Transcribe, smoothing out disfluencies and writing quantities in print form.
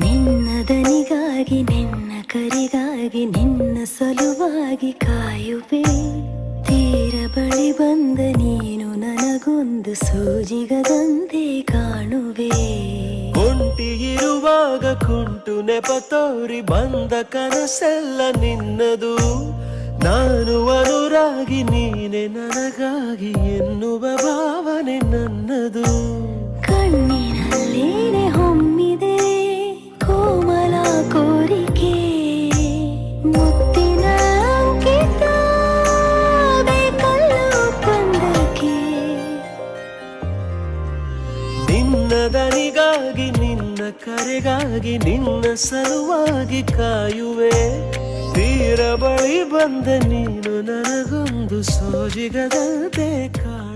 ನಿನ್ನ ದನಿಗಾಗಿ ನಿನ್ನ ಕರೆಗಾಗಿ ನಿನ್ನ ಸಲುವಾಗಿ ಕಾಯುವೆ. ತೀರ ಬಳಿ ಬಂದ ನೀನು ನನಗೊಂದು ಸೂಜಿಗದಂತೆ ಕಾಣುವೆ. ಒಂಟಿಗಿರುವಾಗ ಕುಂಟು ನೆಪ ತೋರಿ ಬಂದ ಕನಸೆಲ್ಲ ನಿನ್ನದು. ನಾನು ಅನುರಾಗಿ ನೀನೆ ನನಗಾಗಿ ಎನ್ನುವ ಭಾವನೆ ನನ್ನದು. ಕಣ್ಣಿನಲ್ಲೇನೆ ಹೊಮ್ಮಿದೆ ಕೋಮಲ ಕೋರಿಕೆ, ಮುತ್ತಿನ ಅಂಕಿತ ಬೇಕಲ್ಲ ಒಪ್ಪಂದಕ್ಕೆ. ನಿನ್ನ ದನಿಗಾಗಿ ನಿನ್ನ ಕರೆಗಾಗಿ ನಿನ್ನ ಸಲುವಾಗಿ ಕಾಯುವೆ. ತೀರ ಬಳಿ ಬಂದ ನೀನು ನನಗೊಂದು ಸೋಜಿಗದಂತೆ ಕಾಣುವೆ.